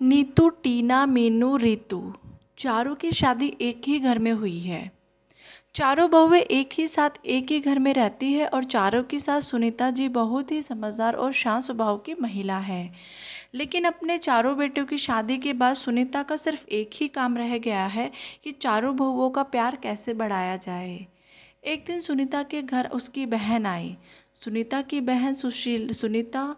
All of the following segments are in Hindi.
नीतू, टीना, मीनू, रितु, चारों की शादी एक ही घर में हुई है। चारों बहुएं एक ही साथ एक ही घर में रहती है और चारों की सास सुनीता जी बहुत ही समझदार और शांत स्वभाव की महिला है। लेकिन अपने चारों बेटों की शादी के बाद सुनीता का सिर्फ एक ही काम रह गया है कि चारों बहुओं का प्यार कैसे बढ़ाया जाए। एक दिन सुनीता के घर उसकी बहन आई। सुनीता की बहन सुशील, सुनीता,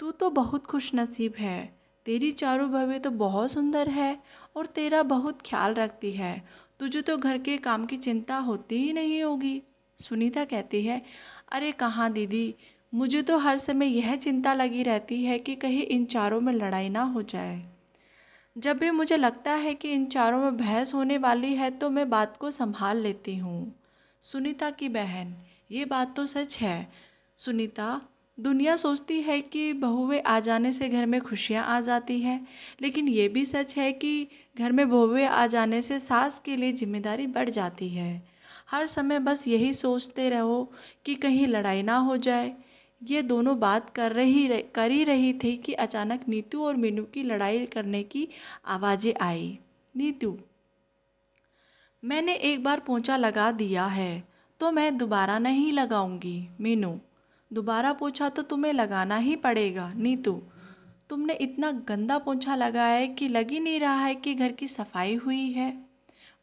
तू तो बहुत खुशनसीब है। तेरी चारों बहवें तो बहुत सुंदर है और तेरा बहुत ख्याल रखती है। तुझे तो घर के काम की चिंता होती ही नहीं होगी। सुनीता कहती है, अरे कहाँ दीदी, मुझे तो हर समय यह चिंता लगी रहती है कि कहीं इन चारों में लड़ाई ना हो जाए। जब भी मुझे लगता है कि इन चारों में बहस होने वाली है तो मैं बात को संभाल लेती हूँ। सुनीता की बहन, ये बात तो सच है। सुनीता, दुनिया सोचती है कि बहुएं आ जाने से घर में खुशियाँ आ जाती हैं, लेकिन ये भी सच है कि घर में बहुएं आ जाने से सास के लिए जिम्मेदारी बढ़ जाती है। हर समय बस यही सोचते रहो कि कहीं लड़ाई ना हो जाए। ये दोनों बात कर ही रही थी कि अचानक नीतू और मीनू की लड़ाई करने की आवाज़ें आई। नीतू, मैंने एक बार पोंछा लगा दिया है तो मैं दोबारा नहीं लगाऊंगी। मीनू, दोबारा पोंछा तो तुम्हें लगाना ही पड़ेगा। नीतू, तुमने इतना गंदा पोंछा लगाया है कि लग ही नहीं रहा है कि घर की सफाई हुई है।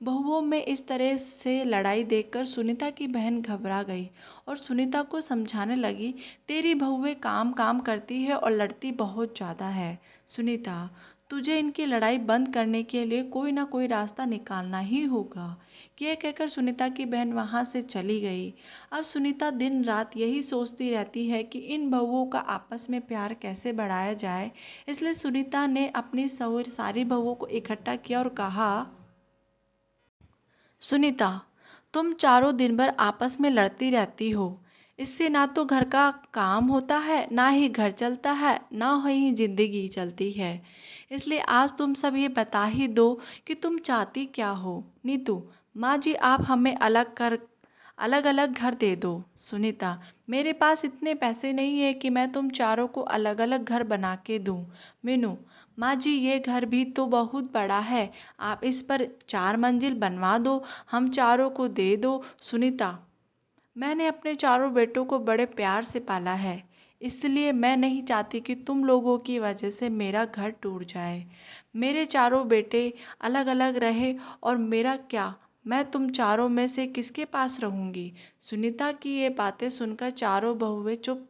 बहुओं में इस तरह से लड़ाई देखकर सुनीता की बहन घबरा गई और सुनीता को समझाने लगी, तेरी बहुएं काम काम करती है और लड़ती बहुत ज़्यादा है। सुनीता, तुझे इनकी लड़ाई बंद करने के लिए कोई ना कोई रास्ता निकालना ही होगा। यह कहकर सुनीता की बहन वहाँ से चली गई। अब सुनीता दिन रात यही सोचती रहती है कि इन बहुओं का आपस में प्यार कैसे बढ़ाया जाए। इसलिए सुनीता ने अपनी सारी बहुओं को इकट्ठा किया और कहा, सुनीता, तुम चारों दिन भर आपस में लड़ती रहती हो। इससे ना तो घर का काम होता है, ना ही घर चलता है, ना ही जिंदगी चलती है। इसलिए आज तुम सब ये बता ही दो कि तुम चाहती क्या हो। नीतू, माँ जी आप हमें अलग अलग घर दे दो। सुनीता, मेरे पास इतने पैसे नहीं है कि मैं तुम चारों को अलग अलग घर बना के दूँ। मीनू, माँ जी ये घर भी तो बहुत बड़ा है, आप इस पर 4 मंजिल बनवा दो, हम चारों को दे दो। सुनीता, मैंने अपने चारों बेटों को बड़े प्यार से पाला है, इसलिए मैं नहीं चाहती कि तुम लोगों की वजह से मेरा घर टूट जाए। मेरे चारों बेटे अलग अलग रहे और मेरा क्या, मैं तुम चारों में से किसके पास रहूंगी। सुनीता की ये बातें सुनकर चारों बहुएं चुप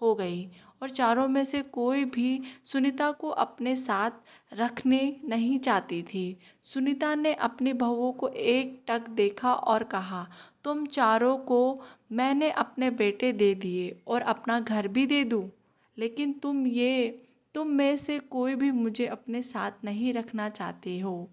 हो गई और चारों में से कोई भी सुनीता को अपने साथ रखने नहीं चाहती थी। सुनीता ने अपनी बहुओं को एकटक देखा और कहा, तुम चारों को मैंने अपने बेटे दे दिए और अपना घर भी दे दूँ, लेकिन तुम में से कोई भी मुझे अपने साथ नहीं रखना चाहती हो।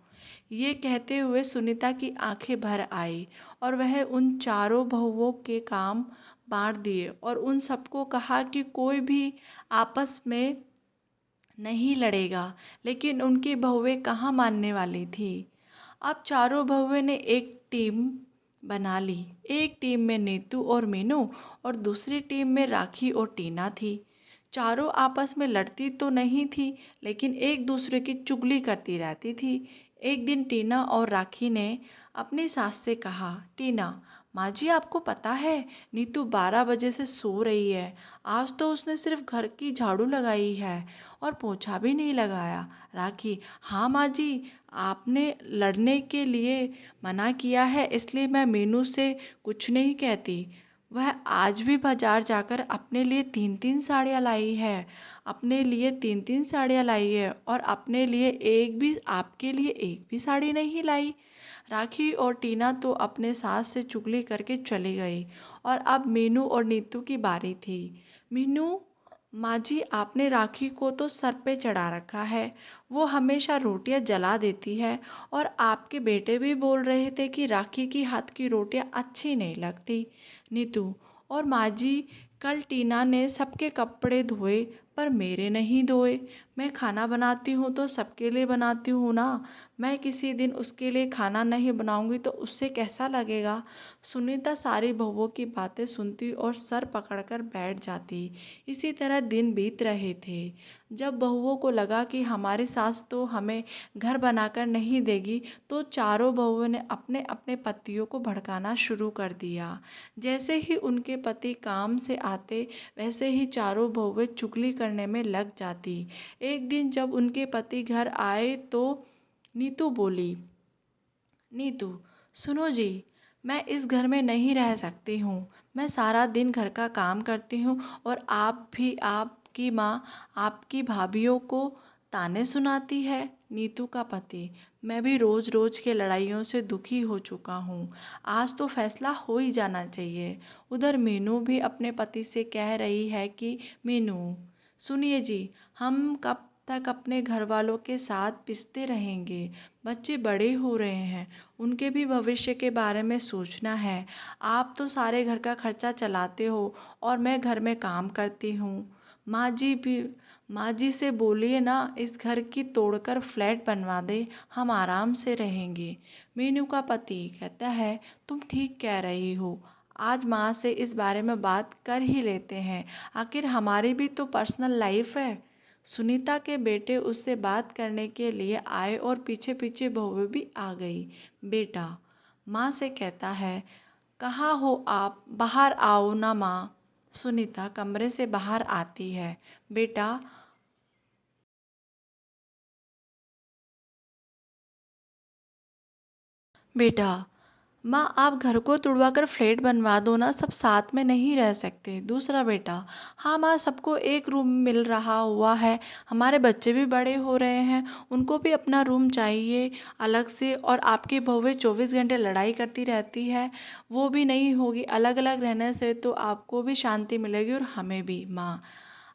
ये कहते हुए सुनीता की आंखें भर आई और वह उन चारों बहुओं के काम बांट दिए और उन सबको कहा कि कोई भी आपस में नहीं लड़ेगा, लेकिन उनकी बहुएं कहाँ मानने वाली थी। अब चारों बहुएं ने एक टीम बना ली। एक टीम में नीतू और मीनू और दूसरी टीम में राखी और टीना थी। चारों आपस में लड़ती तो नहीं थी, लेकिन एक दूसरे की चुगली करती रहती थी। एक दिन टीना और राखी ने अपनी सास से कहा, टीना, माँ जी आपको पता है नीतू 12 बजे से सो रही है। आज तो उसने सिर्फ घर की झाड़ू लगाई है और पोछा भी नहीं लगाया। राखी, हाँ माँ जी, आपने लड़ने के लिए मना किया है, इसलिए मैं मीनू से कुछ नहीं कहती। वह आज भी बाजार जाकर अपने लिए 3 3 साड़ियाँ लाई है, अपने लिए 3 3 साड़ियाँ लाई है और अपने लिए एक भी, आपके लिए एक भी साड़ी नहीं लाई। राखी और टीना तो अपने सास से चुगली करके चली गई और अब मीनू और नीतू की बारी थी। मीनू, माँ जी आपने राखी को तो सर पे चढ़ा रखा है, वो हमेशा रोटियां जला देती है और आपके बेटे भी बोल रहे थे कि राखी की हाथ की रोटियां अच्छी नहीं लगती। नीतू, और माँ जी कल टीना ने सबके कपड़े धोए पर मेरे नहीं धोए। मैं खाना बनाती हूँ तो सबके लिए बनाती हूँ ना। मैं किसी दिन उसके लिए खाना नहीं बनाऊंगी तो उससे कैसा लगेगा। सुनीता सारी बहुओं की बातें सुनती और सर पकड़कर बैठ जाती। इसी तरह दिन बीत रहे थे। जब बहुओं को लगा कि हमारी सास तो हमें घर बनाकर नहीं देगी, तो चारों बहुओं ने अपने अपने पतियों को भड़काना शुरू कर दिया। जैसे ही उनके पति काम से आते, वैसे ही चारों बहुएं चुगली करने में लग जाती। एक दिन जब उनके पति घर आए तो नीतू बोली, नीतू, सुनो जी, मैं इस घर में नहीं रह सकती हूँ। मैं सारा दिन घर का काम करती हूँ और आप भी, आपकी माँ आपकी भाभीियों को ताने सुनाती है। नीतू का पति, मैं भी रोज रोज के लड़ाइयों से दुखी हो चुका हूँ। आज तो फैसला हो ही जाना चाहिए। उधर मीनू भी अपने पति से कह रही है कि मीनू, सुनिए जी, हम कब तक अपने घर वालों के साथ पिसते रहेंगे। बच्चे बड़े हो रहे हैं, उनके भी भविष्य के बारे में सोचना है। आप तो सारे घर का खर्चा चलाते हो और मैं घर में काम करती हूँ। माँ जी से बोलिए ना, इस घर की तोड़कर फ्लैट बनवा दे, हम आराम से रहेंगे। मीनू का पति कहता है, तुम ठीक कह रही हो, आज माँ से इस बारे में बात कर ही लेते हैं। आखिर हमारी भी तो पर्सनल लाइफ है। सुनीता के बेटे उससे बात करने के लिए आए और पीछे पीछे बहू भी आ गई। बेटा माँ से कहता है, कहाँ हो आप, बाहर आओ ना माँ। सुनीता कमरे से बाहर आती है। बेटा, बेटा, माँ आप घर को तुड़वा कर फ्लैट बनवा दो ना, सब साथ में नहीं रह सकते। दूसरा बेटा, हाँ माँ, सबको एक रूम मिल रहा हुआ है, हमारे बच्चे भी बड़े हो रहे हैं, उनको भी अपना रूम चाहिए अलग से। और आपकी बहुएं 24 घंटे लड़ाई करती रहती है, वो भी नहीं होगी। अलग अलग रहने से तो आपको भी शांति मिलेगी और हमें भी। माँ,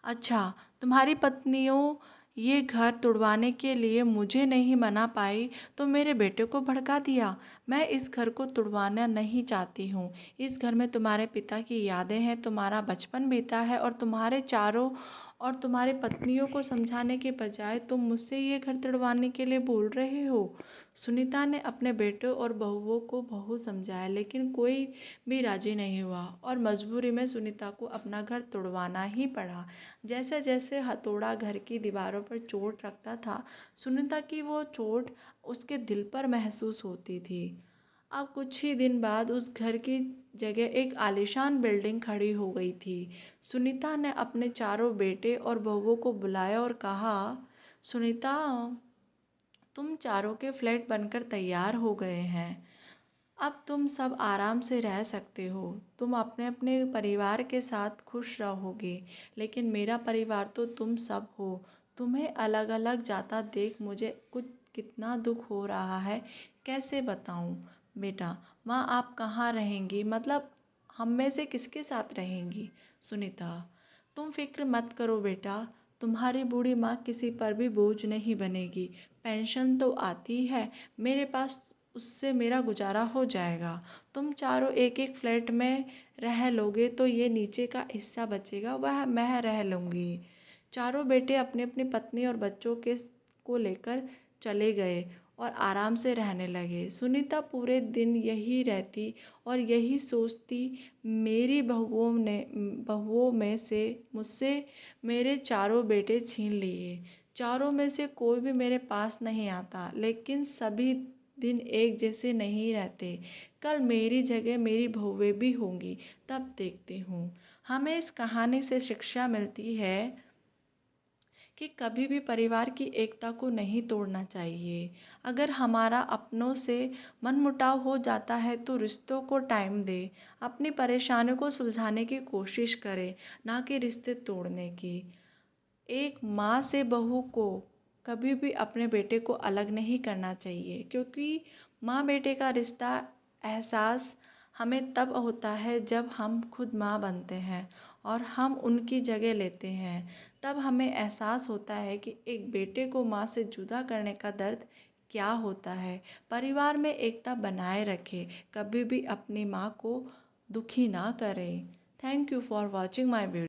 अच्छा, तुम्हारी पत्नियों ये घर तुड़वाने के लिए मुझे नहीं मना पाई तो मेरे बेटे को भड़का दिया। मैं इस घर को तुड़वाना नहीं चाहती हूँ। इस घर में तुम्हारे पिता की यादें हैं, तुम्हारा बचपन बीता है, और तुम्हारे पत्नियों को समझाने के बजाय तुम मुझसे ये घर तुड़वाने के लिए बोल रहे हो। सुनीता ने अपने बेटों और बहुओं को बहुत समझाया, लेकिन कोई भी राजी नहीं हुआ और मजबूरी में सुनीता को अपना घर तुड़वाना ही पड़ा। जैसे जैसे हथौड़ा घर की दीवारों पर चोट रखता था, सुनीता की वो चोट उसके दिल पर महसूस होती थी। अब कुछ ही दिन बाद उस घर की जगह एक आलीशान बिल्डिंग खड़ी हो गई थी। सुनीता ने अपने चारों बेटे और बहुओं को बुलाया और कहा, सुनीता, तुम चारों के फ्लैट बनकर तैयार हो गए हैं। अब तुम सब आराम से रह सकते हो। तुम अपने अपने परिवार के साथ खुश रहोगे, लेकिन मेरा परिवार तो तुम सब हो। तुम्हें अलग अलग जाता देख मुझे कुछ कितना दुख हो रहा है, कैसे बताऊं। बेटा, माँ आप कहाँ रहेंगी, मतलब हम में से किसके साथ रहेंगी। सुनीता, तुम फिक्र मत करो बेटा, तुम्हारी बूढ़ी माँ किसी पर भी बोझ नहीं बनेगी। पेंशन तो आती है मेरे पास, उससे मेरा गुजारा हो जाएगा। तुम चारों एक एक फ्लैट में रह लोगे तो ये नीचे का हिस्सा बचेगा, वह मैं रह लूँगी। चारों बेटे अपनी अपनी पत्नी और बच्चों के को लेकर चले गए और आराम से रहने लगे। सुनीता पूरे दिन यही रहती और यही सोचती, मेरी बहुओं में से मुझसे मेरे चारों बेटे छीन लिए। चारों में से कोई भी मेरे पास नहीं आता, लेकिन सभी दिन एक जैसे नहीं रहते। कल मेरी जगह मेरी बहुएं भी होंगी, तब देखती हूँ। हमें इस कहानी से शिक्षा मिलती है कि कभी भी परिवार की एकता को नहीं तोड़ना चाहिए। अगर हमारा अपनों से मनमुटाव हो जाता है तो रिश्तों को टाइम दें, अपनी परेशानियों को सुलझाने की कोशिश करें, ना कि रिश्ते तोड़ने की। एक माँ से बहू को कभी भी अपने बेटे को अलग नहीं करना चाहिए, क्योंकि माँ बेटे का रिश्ता एहसास हमें तब होता है जब हम खुद माँ बनते हैं और हम उनकी जगह लेते हैं। तब हमें एहसास होता है कि एक बेटे को माँ से जुदा करने का दर्द क्या होता है। परिवार में एकता बनाए रखें, कभी भी अपनी माँ को दुखी ना करें। Thank you for watching my video.